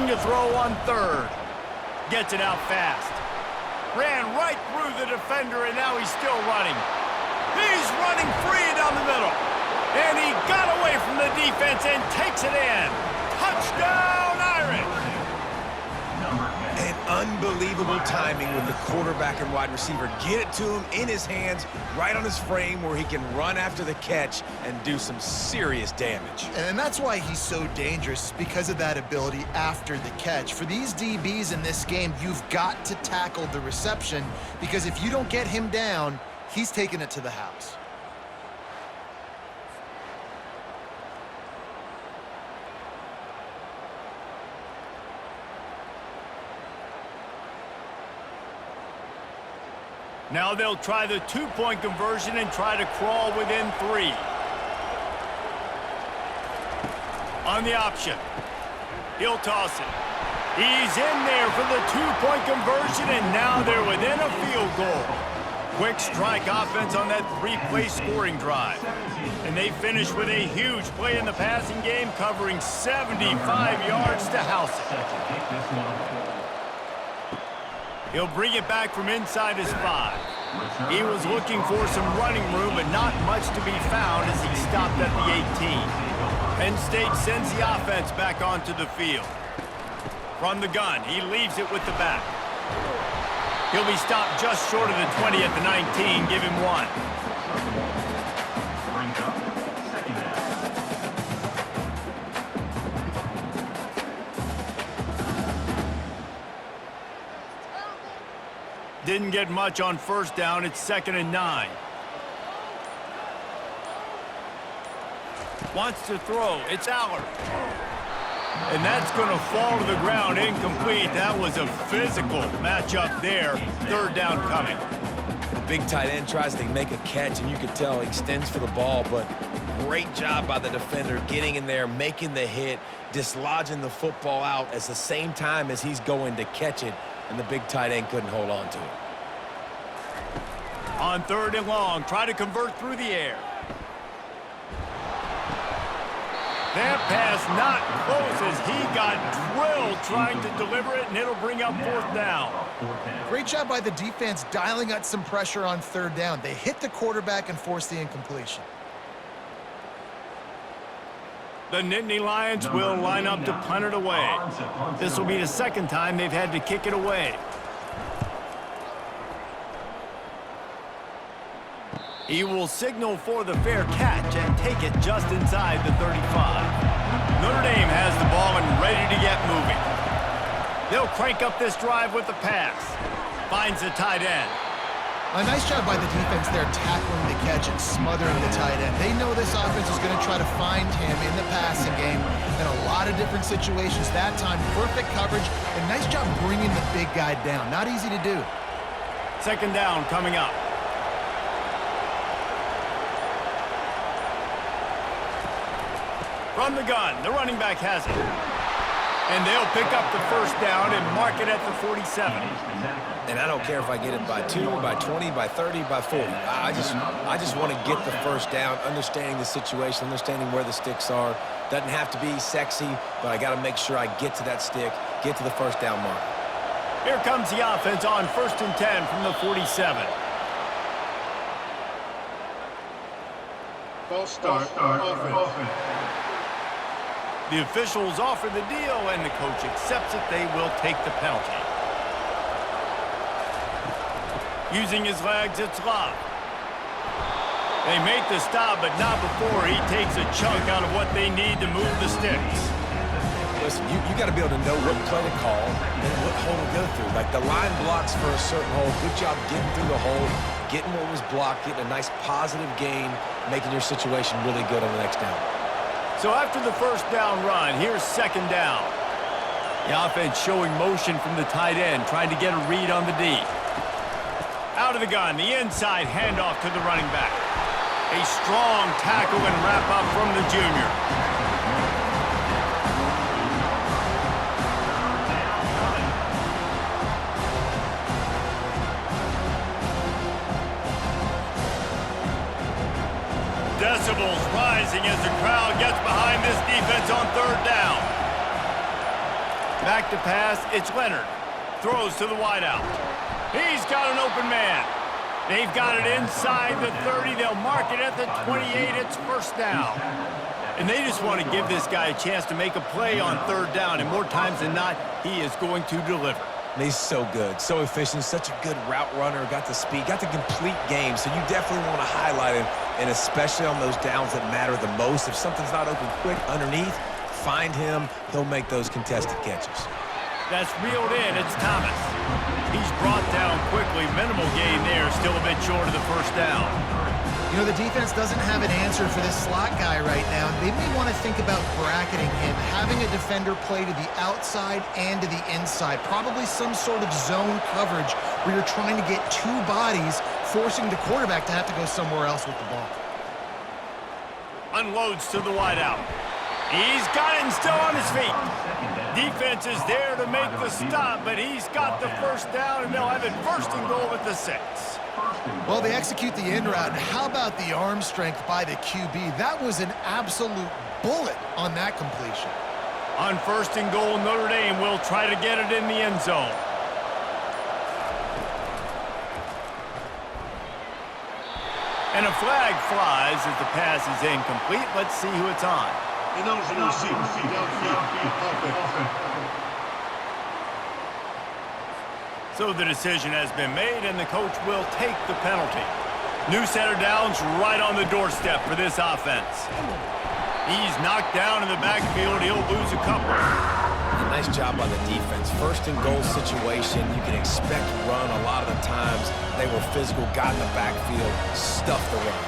looking to throw on third. Gets it out fast. Ran right through the defender, and now he's still running. He's running free down the middle. And he got away from the defense and takes it in. Touchdown, Irish! And unbelievable timing with the quarterback and wide receiver. Get it to him in his hands, right on his frame where he can run after the catch and do some serious damage. And that's why he's so dangerous, because of that ability after the catch. For these DBs in this game, you've got to tackle the reception, because if you don't get him down, he's taking it to the house. Now they'll try the two-point conversion and try to crawl within 3. On the option. He'll toss it. He's in there for the two-point conversion, and now they're within a field goal. Quick strike offense on that 3-play scoring drive. And they finish with a huge play in the passing game, covering 75 yards to house it. He'll bring it back from inside his 5. He was looking for some running room, but not much to be found as he stopped at the 18. Penn State sends the offense back onto the field. From the gun, he leaves it with the back. He'll be stopped just short of the 20 at the 19. Give him 1. Didn't get much on first down. It's 2nd and 9. Wants to throw. It's Allard. And that's going to fall to the ground incomplete. That was a physical matchup there. 3rd down coming. The big tight end tries to make a catch, and you can tell he extends for the ball, but great job by the defender getting in there, making the hit, dislodging the football out at the same time as he's going to catch it. And the big tight end couldn't hold on to it. On 3rd and long, try to convert through the air. That pass not close as he got drilled trying to deliver it, and it'll bring up 4th down. Great job by the defense dialing up some pressure on 3rd down. They hit the quarterback and forced the incompletion. The Nittany Lions will line up to punt it away. This will be the 2nd time they've had to kick it away. He will signal for the fair catch and take it just inside the 35. Notre Dame has the ball and ready to get moving. They'll crank up this drive with the pass. Finds the tight end. A nice job by the defense there, tackling the catch and smothering the tight end. They know this offense is going to try to find him in the passing game in a lot of different situations. That time, perfect coverage, and nice job bringing the big guy down. Not easy to do. 2nd down coming up. From the gun, the running back has it. And they'll pick up the 1st down and mark it at the 47. And I don't care if I get it by 2, by 20, by 30, by 40. I just want to get the 1st down, understanding the situation, understanding where the sticks are. Doesn't have to be sexy, but I got to make sure I get to that stick, get to the 1st down mark. Here comes the offense on 1st and 10 from the 47. False start. Offense. The officials offer the deal, and the coach accepts it. They will take the penalty. Using his legs, it's Love. They make the stop, but not before he takes a chunk out of what they need to move the sticks. Listen, you got to be able to know what play to call and what hole to go through. Like the line blocks for a certain hole. Good job getting through the hole, getting what was blocked, getting a nice positive gain, making your situation really good on the next down. So after the 1st down run, here's 2nd down. The offense showing motion from the tight end, trying to get a read on the D. Out of the gun, the inside handoff to the running back. A strong tackle and wrap up from the junior. Decibels rising as the crowd gets behind this defense on 3rd down. Back to pass, it's Leonard. Throws to the wideout. He's got an open man. They've got it inside the 30. They'll mark it at the 28. It's first down. And they just want to give this guy a chance to make a play on third down. And more times than not, he is going to deliver. He's so good, so efficient, such a good route runner, got the speed, got the complete game, so you definitely want to highlight him, and especially on those downs that matter the most. If something's not open quick underneath, find him, he'll make those contested catches. That's reeled in, it's Thomas. He's brought down quickly, minimal gain there, still a bit short of the first down. You know, the defense doesn't have an answer for this slot guy right now. They may want to think about bracketing him, having a defender play to the outside and to the inside. Probably some sort of zone coverage where you're trying to get two bodies, forcing the quarterback to have to go somewhere else with the ball. Unloads to the wideout. He's got it and still on his feet. Defense is there to make the stop, but he's got the first down, and they'll have it first and goal at the 6. Well, they execute the in route. How about the arm strength by the QB? That was an absolute bullet on that completion. On first and goal, Notre Dame will try to get it in the end zone. And a flag flies as the pass is incomplete. Let's see who it's on. So the decision has been made, and the coach will take the penalty. New set of downs right on the doorstep for this offense. He's knocked down in the backfield. He'll lose a couple. Nice job by the defense. First and goal situation, you can expect run a lot of the times. They were physical, got in the backfield, stuffed the run.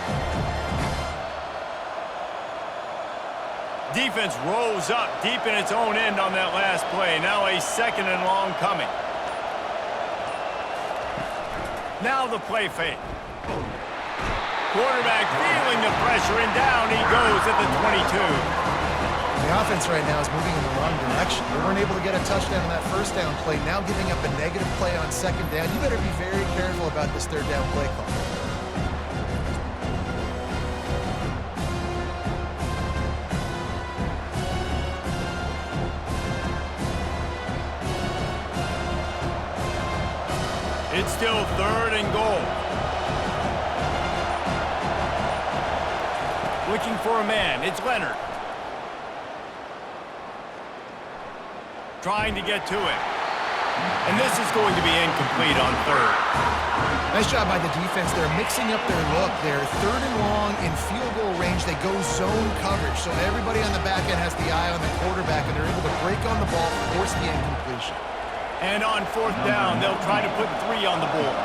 Defense rolls up deep in its own end on that last play. Now a second and long coming. Now the play fake. Quarterback feeling the pressure, and down he goes at the 22. The offense right now is moving in the wrong direction. They weren't able to get a touchdown on that first down play. Now giving up a negative play on second down. You better be very careful about this third down play call. It's still third and goal. Looking for a man. It's Leonard. Trying to get to it. And this is going to be incomplete on third. Nice job by the defense. They're mixing up their look. They're third and long in field goal range. They go zone coverage. So everybody on the back end has the eye on the quarterback, and they're able to break on the ball, force the incompletion. And on fourth down, they'll try to put 3 on the board.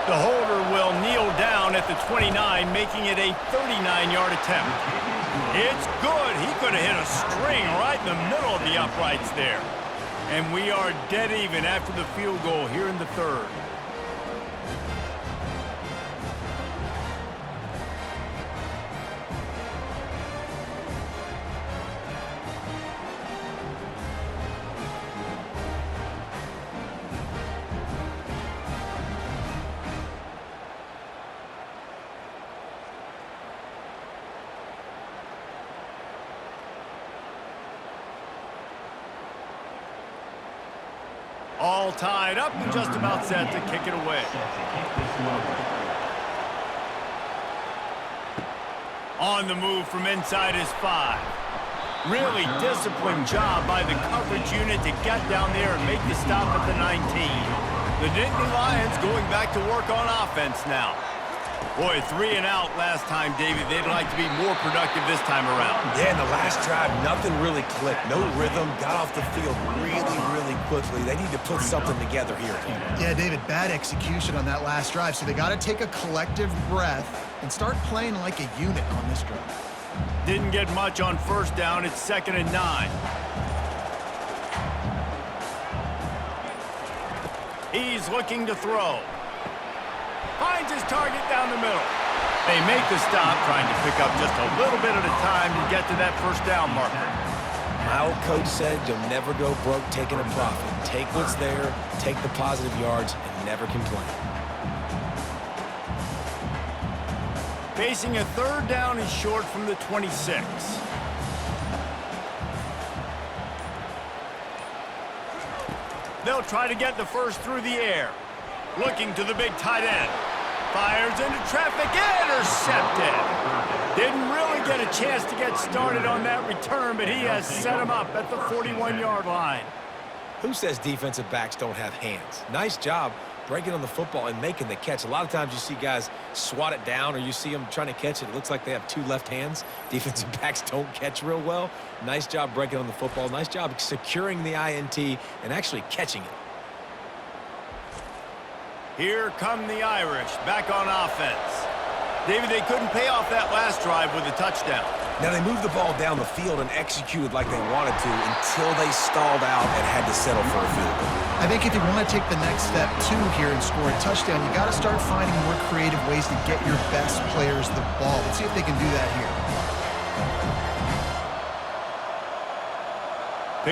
The holder will kneel down at the 29, making it a 39-yard attempt. It's good. He could have hit a string right in the middle of the uprights there. And we are dead even after the field goal here in the third. All tied up and just about set to kick it away. On the move from inside his 5. Really disciplined job by the coverage unit to get down there and make the stop at the 19. The Nittany Lions going back to work on offense now. Boy, 3 and out last time, David. They'd like to be more productive this time around. Yeah, in the last drive, nothing really clicked. No rhythm, got off the field really quickly. They need to put something together here. Yeah, David, bad execution on that last drive. So they got to take a collective breath and start playing like a unit on this drive. Didn't get much on first down. It's 2nd and 9. He's looking to throw. Finds his target down the middle. They make the stop, trying to pick up just a little bit at a time to get to that first down marker. My old coach said you'll never go broke taking a profit. Take what's there, take the positive yards, and never complain. Facing a third down is short from the 26. They'll try to get the first through the air. Looking to the big tight end. Fires into traffic, intercepted. Didn't really get a chance to get started on that return, but he has set him up at the 41-yard line. Who says defensive backs don't have hands? Nice job breaking on the football and making the catch. A lot of times you see guys swat it down or you see them trying to catch it. It looks like they have two left hands. Defensive backs don't catch real well. Nice job breaking on the football. Nice job securing the INT and actually catching it. Here come the Irish back on offense. David, they couldn't pay off that last drive with a touchdown. Now, they moved the ball down the field and executed like they wanted to until they stalled out and had to settle for a field goal. I think if you want to take the next step, too, here and score a touchdown, you got to start finding more creative ways to get your best players the ball. Let's see if they can do that here.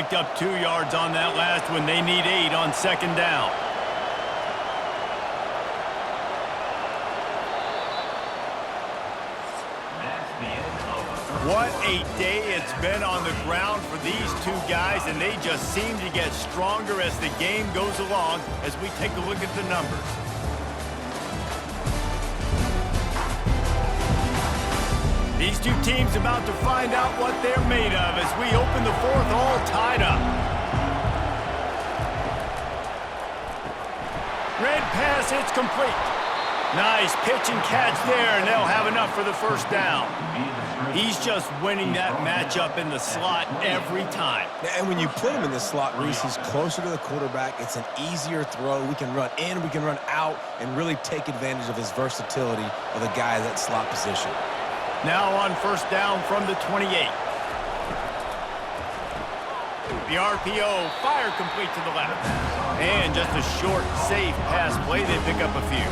Picked up 2 yards on that last one. They need 8 on second down. What a day it's been on the ground for these two guys, and they just seem to get stronger as the game goes along as we take a look at the numbers. These two teams about to find out what they're made of as we open the fourth, all tied up. Red pass, it's complete. Nice pitch and catch there, and they'll have enough for the first down. He's just winning that matchup in the slot every time. And when you put him in the slot, Reese, he's closer to the quarterback. It's an easier throw. We can run in, we can run out, and really take advantage of his versatility of the guy in that slot position. Now on first down from the 28. The RPO, fire complete to the left. And just a short, safe pass play. They pick up a few.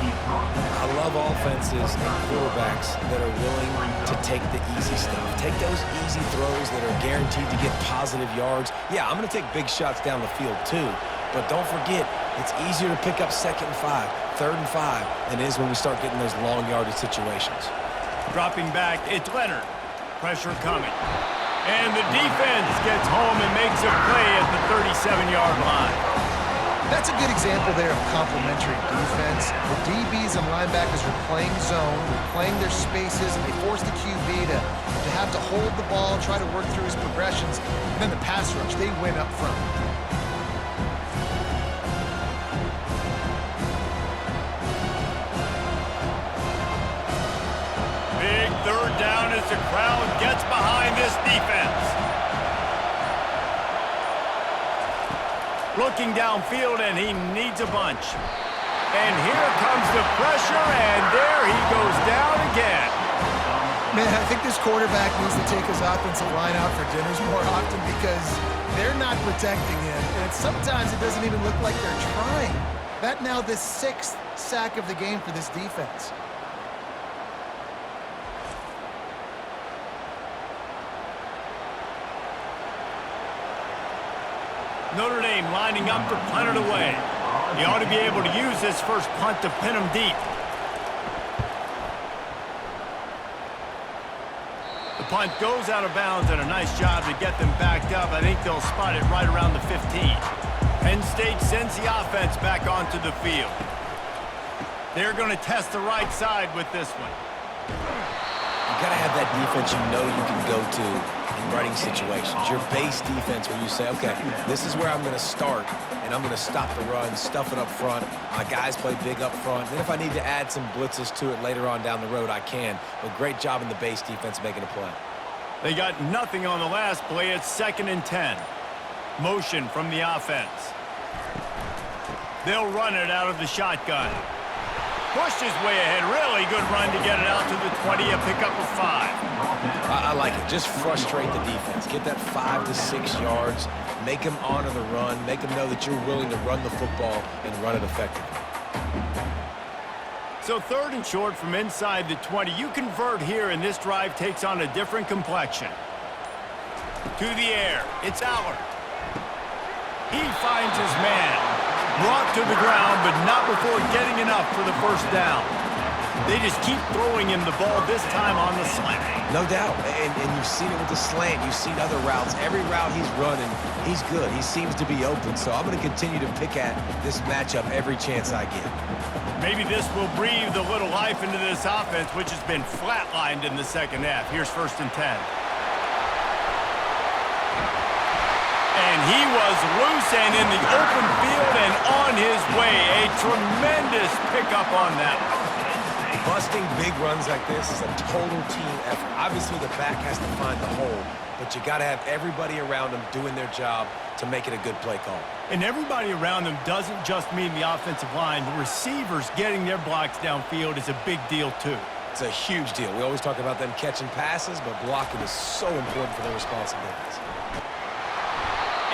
I love offenses and quarterbacks that are willing to take the easy stuff. Take those easy throws that are guaranteed to get positive yards. Yeah, I'm going to take big shots down the field too. But don't forget, it's easier to pick up 2nd and 5, 3rd and 5 than it is when we start getting those long yardage situations. Dropping back, it's Leonard. Pressure coming. And the defense gets home and makes a play at the 37-yard line. That's a good example there of complementary defense. The DBs and linebackers were playing zone, were playing their spaces, and they forced the QB to have to hold the ball, try to work through his progressions. And then the pass rush, they win up front. Big third down as the crowd gets behind this defense. Looking downfield, and he needs a bunch. And here comes the pressure, and there he goes down again. Man, I think this quarterback needs to take his offensive line out for dinners more often because they're not protecting him. And sometimes it doesn't even look like they're trying. That now the 6th sack of the game for this defense. Notre Dame lining up to punt it away. He ought to be able to use this first punt to pin him deep. The punt goes out of bounds, and a nice job to get them backed up. I think they'll spot it right around the 15. Penn State sends the offense back onto the field. They're going to test the right side with this one. You got to have that defense you know you can go to in running situations. Your base defense where you say, okay, this is where I'm going to start, and I'm going to stop the run, stuff it up front. My guys play big up front. Then if I need to add some blitzes to it later on down the road, I can. But great job in the base defense making a play. They got nothing on the last play. It's 2nd and 10. Motion from the offense. They'll run it out of the shotgun. Pushed his way ahead. Really good run to get it out to the 20, a pickup of 5. I like it. Just frustrate the defense. Get that 5 to 6 yards. Make them honor the run. Make them know that you're willing to run the football and run it effectively. So 3rd and short from inside the 20. You convert here, and this drive takes on a different complexion. To the air. It's Allard. He finds his man. Brought to the ground, but not before getting enough for the first down. They just keep throwing him the ball, this time on the slant. No doubt, and you've seen it with the slant. You've seen other routes. Every route he's running, he's good. He seems to be open, so I'm going to continue to pick at this matchup every chance I get. Maybe this will breathe a little life into this offense, which has been flatlined in the second half. Here's 1st and 10. And he was loose and in the open field and on his way. A tremendous pickup on that one. Busting big runs like this is a total team effort. Obviously, the back has to find the hole, but you got to have everybody around them doing their job to make it a good play call. And everybody around them doesn't just mean the offensive line. The receivers getting their blocks downfield is a big deal, too. It's a huge deal. We always talk about them catching passes, but blocking is so important for their responsibilities.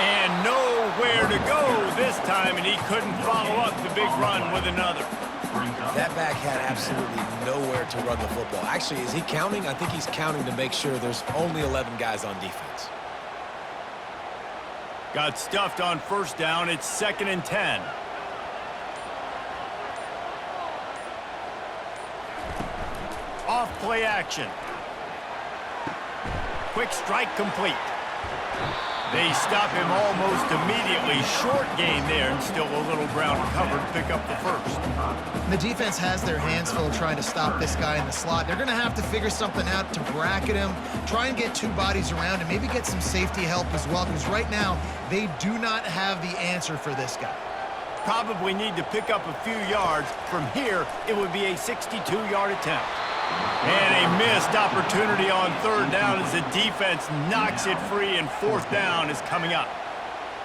And nowhere to go this time, and he couldn't follow up the big run with another. That back had absolutely nowhere to run the football. Actually, is he counting? I think he's counting to make sure there's only 11 guys on defense. Got stuffed on 1st down. It's 2nd and 10. Off play action. Quick strike complete. They stop him almost immediately. Short gain there, and still a little ground covered to pick up the 1st. The defense has their hands full trying to stop this guy in the slot. They're going to have to figure something out to bracket him, try and get 2 bodies around him, maybe get some safety help as well, because right now they do not have the answer for this guy. Probably need to pick up a few yards. From here, it would be a 62-yard attempt. And a missed opportunity on 3rd down as the defense knocks it free, and 4th down is coming up.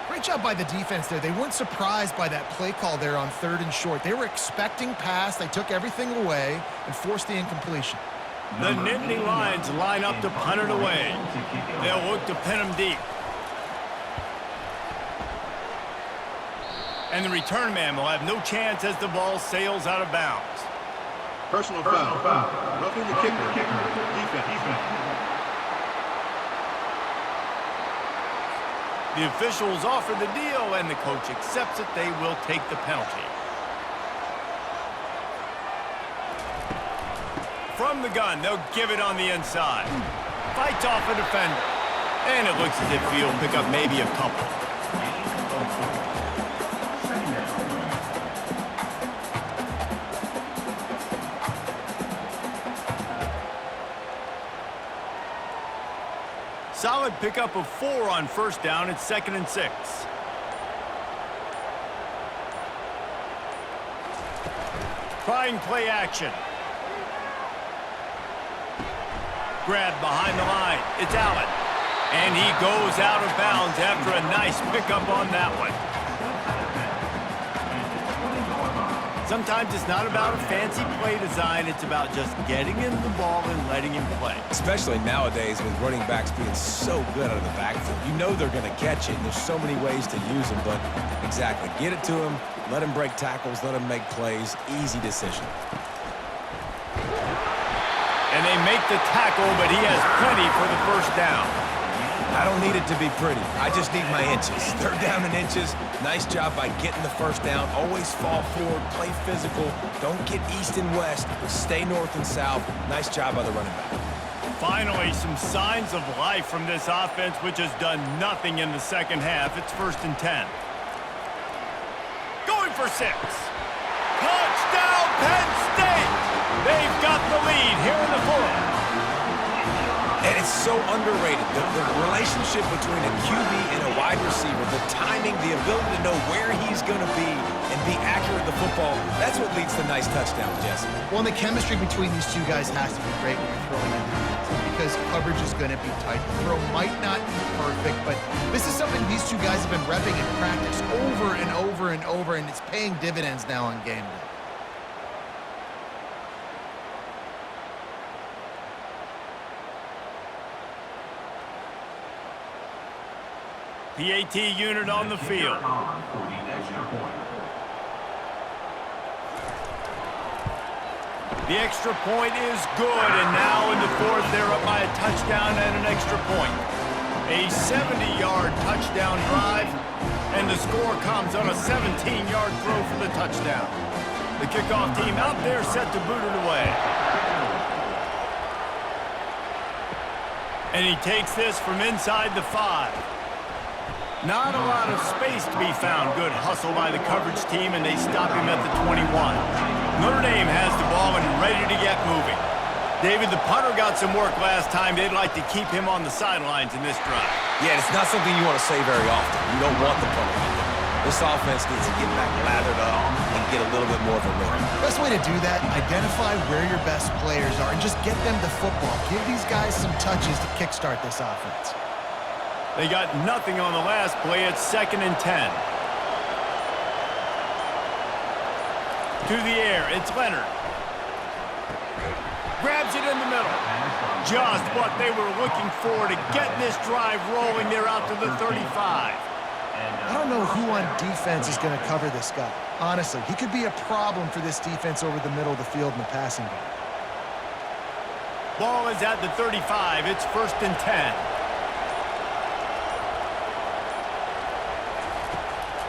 Great job by the defense there. They weren't surprised by that play call there on 3rd and short. They were expecting pass. They took everything away and forced the incompletion. The Nittany Lions line up to punt it away. They'll look to pin him deep. And the return man will have no chance as the ball sails out of bounds. Personal foul. Roughing the kicker. Defense. The officials offer the deal, and the coach accepts it. They will take the penalty. From the gun, they'll give it on the inside. Fights off a defender. And it looks as if he'll pick up maybe a couple. Solid pickup of 4 on 1st down. It's 2nd and 6. Trying play action. Grabbed behind the line. It's Allen. And he goes out of bounds after a nice pickup on that one. Sometimes it's not about a fancy play design. It's about just getting him the ball and letting him play. Especially nowadays with running backs being so good out of the backfield. You know they're going to catch it, and there's so many ways to use them, but exactly. Get it to him, let him break tackles, let him make plays. Easy decision. And they make the tackle, but he has plenty for the 1st down. I don't need it to be pretty. I just need my inches. 3rd down and inches. Nice job by getting the 1st down. Always fall forward, play physical. Don't get east and west. Stay north and south. Nice job by the running back. Finally, some signs of life from this offense, which has done nothing in the second half. It's 1st and 10. Going for 6. Touchdown, Penn State! They've got the lead here in the 4th. And it's so underrated. The relationship between a QB and a wide receiver, the timing, the ability to know where he's going to be and be accurate with the football, that's what leads to nice touchdowns, Jesse. Well, and the chemistry between these 2 guys has to be great when you're throwing in the defense, because coverage is going to be tight. The throw might not be perfect, but this is something these 2 guys have been repping in practice over and over and over, and it's paying dividends now on game day. PAT unit on the field. The extra point is good, and now in the 4th, they're up by a touchdown and an extra point. A 70-yard touchdown drive, and the score comes on a 17-yard throw for the touchdown. The kickoff team out there set to boot it away. And he takes this from inside the 5. Not a lot of space to be found. Good hustle by the coverage team, and they stop him at the 21. Notre Dame has the ball and ready to get moving. David, the punter got some work last time. They'd like to keep him on the sidelines in this drive. Yeah, it's not something you want to say very often. You don't want the punter out there. This offense needs to get back lathered up and get a little bit more of a rhythm. Best way to do that, identify where your best players are and just get them the football. Give these guys some touches to kickstart this offense. They got nothing on the last play. It's 2nd and 10. To the air, it's Leonard. Grabs it in the middle. Just what they were looking for to get this drive rolling. They're out to the 35. I don't know who on defense is going to cover this guy. Honestly, he could be a problem for this defense over the middle of the field in the passing game. Ball is at the 35. It's 1st and 10.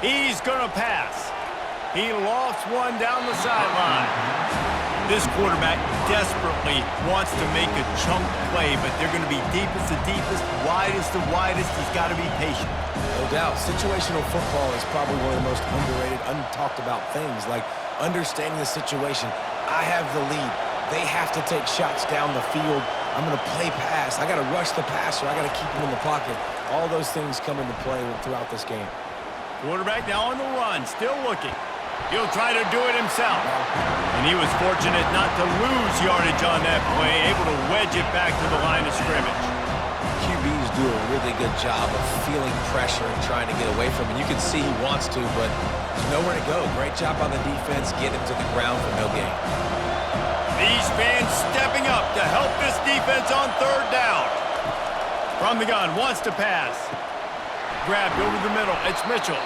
He's going to pass. He lofts one down the sideline. This quarterback desperately wants to make a chunk play, but they're going to be deepest to deepest, widest to widest. He's got to be patient. No doubt. Situational football is probably one of the most underrated, untalked about things, like understanding the situation. I have the lead. They have to take shots down the field. I'm going to play pass. I got to rush the passer. I got to keep him in the pocket. All those things come into play throughout this game. Quarterback now on the run, still looking. He'll try to do it himself. And he was fortunate not to lose yardage on that play, able to wedge it back to the line of scrimmage. QBs do a really good job of feeling pressure and trying to get away from it. You can see he wants to, but there's nowhere to go. Great job on the defense, get him to the ground for no gain. These fans stepping up to help this defense on 3rd down. From the gun, wants to pass. Grabbed over the middle, it's Mitchell.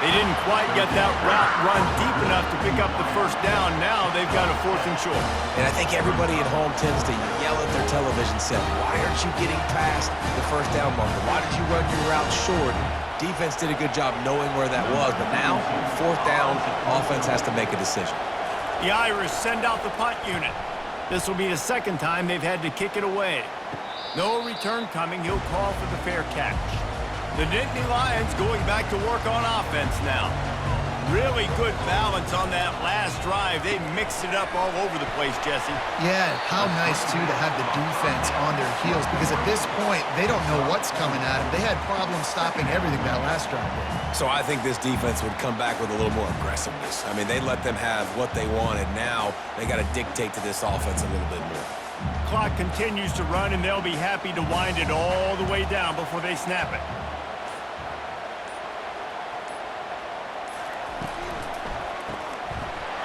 They didn't quite get that route run deep enough to pick up the 1st down. Now they've got a 4th and short. And I think everybody at home tends to yell at their television set, why aren't you getting past the 1st down marker? Why did you run your route short? Defense did a good job knowing where that was, but now, 4th down, offense has to make a decision. The Irish send out the punt unit. This will be the 2nd time they've had to kick it away. No return coming. He'll call for the fair catch. The Nittany Lions going back to work on offense now. Really good balance on that last drive. They mixed it up all over the place, Jesse. Yeah, how nice, too, to have the defense on their heels, because at this point, they don't know what's coming at them. They had problems stopping everything that last drive did. So I think this defense would come back with a little more aggressiveness. I mean, they let them have what they wanted. Now they got to dictate to this offense a little bit more. Clock continues to run, and they'll be happy to wind it all the way down before they snap it.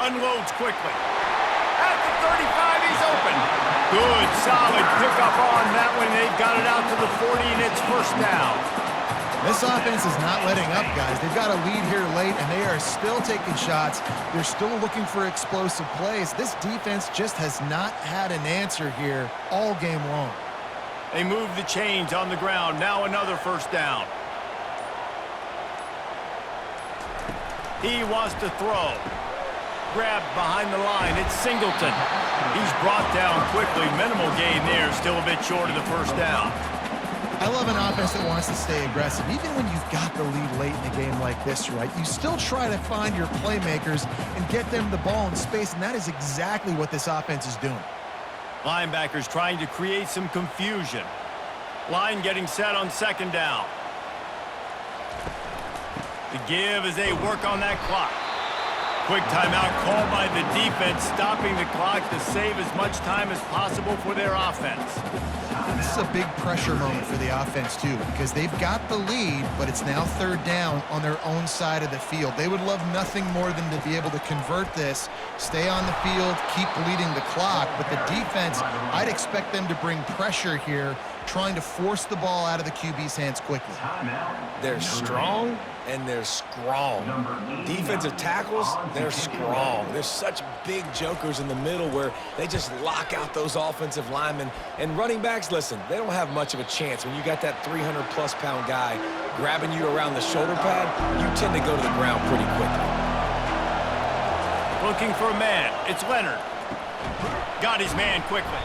Unloads quickly. At the 35, he's open. Good, solid pickup on that one. They've got it out to the 40, and it's 1st down. This offense is not letting up, guys. They've got a lead here late, and they are still taking shots. They're still looking for explosive plays. This defense just has not had an answer here all game long. They move the chains on the ground. Now another 1st down. He wants to throw. Grabbed behind the line. It's Singleton. He's brought down quickly. Minimal gain there. Still a bit short of the 1st down. I love an offense that wants to stay aggressive. Even when you've got the lead late in a game like this, right, you still try to find your playmakers and get them the ball in space, and that is exactly what this offense is doing. Linebackers trying to create some confusion. Line getting set on 2nd down. The give as they work on that clock. Quick timeout called by the defense, stopping the clock to save as much time as possible for their offense. This is a big pressure moment for the offense, too, because they've got the lead, but it's now 3rd down on their own side of the field. They would love nothing more than to be able to convert this, stay on the field, keep bleeding the clock. But the defense, I'd expect them to bring pressure here, trying to force the ball out of the QB's hands quickly. They're strong and they're strong. Defensive tackles, they're strong. There's such big jokers in the middle where they just lock out those offensive linemen. And running backs, listen, they don't have much of a chance. When you got that 300-plus pound guy grabbing you around the shoulder pad, you tend to go to the ground pretty quickly. Looking for a man. It's Leonard. Got his man quickly.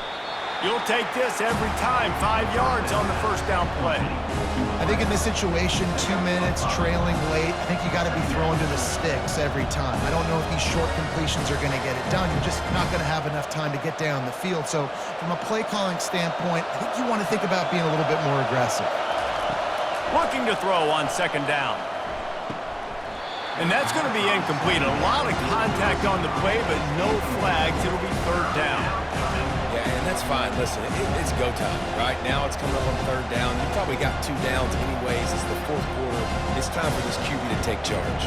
You'll take this every time. 5 yards on the first down play. I think in this situation, 2 minutes, trailing late, I think you got to be throwing to the sticks every time. I don't know if these short completions are going to get it done. You're just not going to have enough time to get down the field. So from a play calling standpoint, I think you want to think about being a little bit more aggressive. Looking to throw on second down. And that's going to be incomplete. A lot of contact on the play, but no flags. It'll be third down. Yeah, and that's fine. Listen, it's go time. Right now it's coming up on third down. You probably got 2 downs anyways. It's the fourth quarter. It's time for this QB to take charge.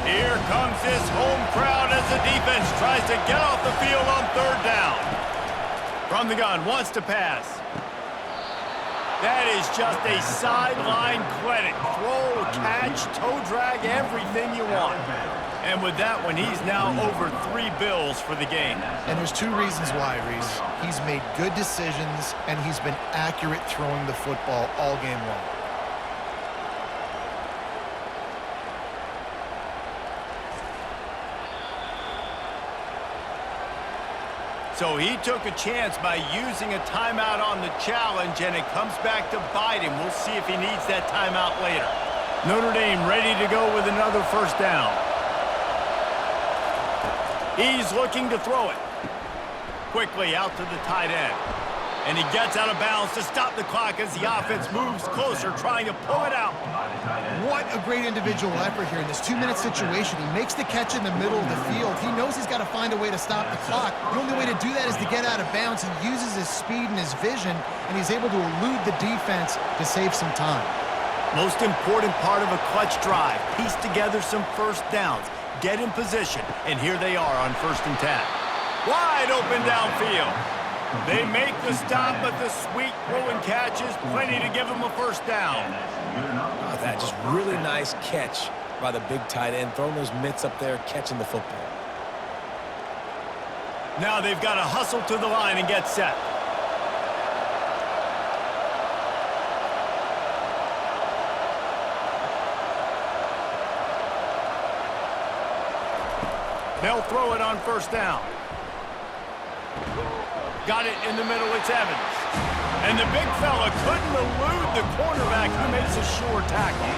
Here comes this home crowd as the defense tries to get off the field on third down. From the gun, wants to pass. That is just a sideline clinic. Throw, catch, toe drag, everything you want. And with that one, he's now over 3 bills for the game. And there's 2 reasons why, Reese. He's made good decisions, and he's been accurate throwing the football all game long. So he took a chance by using a timeout on the challenge, and it comes back to bite him. We'll see if he needs that timeout later. Notre Dame ready to go with another first down. He's looking to throw it. Quickly out to the tight end. And he gets out of bounds to stop the clock as the offense moves closer, trying to pull it out. What a great individual effort here in this 2-minute situation. He makes the catch in the middle of the field. He knows he's got to find a way to stop the clock. The only way to do that is to get out of bounds. He uses his speed and his vision, and he's able to elude the defense to save some time. Most important part of a clutch drive. Piece together some first downs. Get in position, and here they are on 1st and 10. Wide open downfield. They make the stop, but the sweet throw and catch is plenty to give them a first down. Oh, that just really nice catch by the big tight end, throwing those mitts up there, catching the football. Now they've got to hustle to the line and get set. They'll throw it on first down. Got it in the middle, it's Evans. And the big fella couldn't elude the cornerback who makes a sure tackle.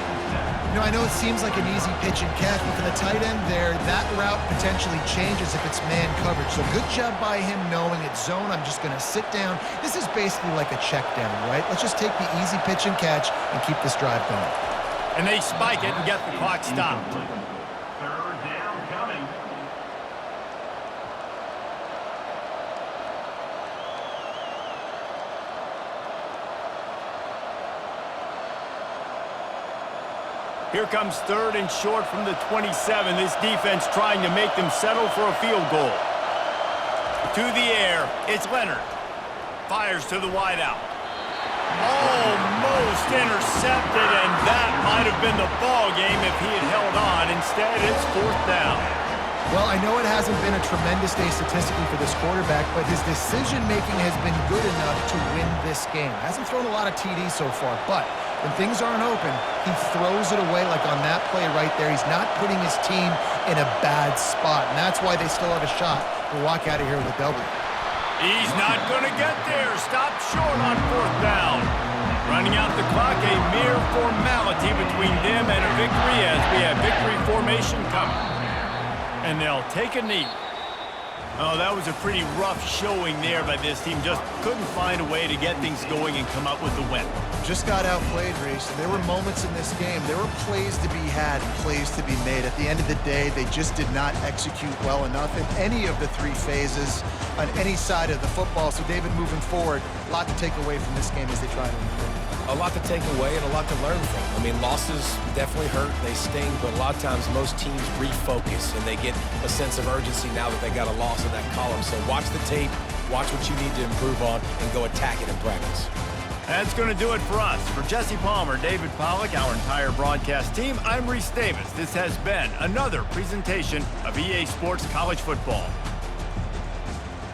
You know, I know it seems like an easy pitch and catch, but for the tight end there, that route potentially changes if it's man coverage. So good job by him knowing it's zone. I'm just going to sit down. This is basically like a check down, right? Let's just take the easy pitch and catch and keep this drive going. And they spike it and get the clock stopped. Third down coming. Here comes 3rd and short from the 27. This defense trying to make them settle for a field goal. To the air, it's Leonard. Fires to the wideout. Almost intercepted, and that might have been the ball game if he had held on. Instead, it's 4th down. Well, I know it hasn't been a tremendous day statistically for this quarterback, but his decision-making has been good enough to win this game. Hasn't thrown a lot of TDs so far, but when things aren't open, he throws it away like on that play right there. He's not putting his team in a bad spot, and that's why they still have a shot to walk out of here with a W. He's not going to get there. Stopped short on 4th down. Running out the clock, a mere formality between them and a victory as we have victory formation coming. And they'll take a knee. Oh, that was a pretty rough showing there by this team. Just couldn't find a way to get things going and come up with the win. Just got outplayed, Reese. There were moments in this game. There were plays to be had and plays to be made. At the end of the day, they just did not execute well enough in any of the 3 phases on any side of the football. So, David, moving forward, a lot to take away from this game as they try to improve. A lot to take away and a lot to learn from. I mean, losses definitely hurt, they sting, but a lot of times most teams refocus and they get a sense of urgency now that they got a loss in that column. So watch the tape, watch what you need to improve on, and go attack it in practice. That's going to do it for us. For Jesse Palmer, David Pollack, our entire broadcast team, I'm Reese Davis. This has been another presentation of EA Sports College Football.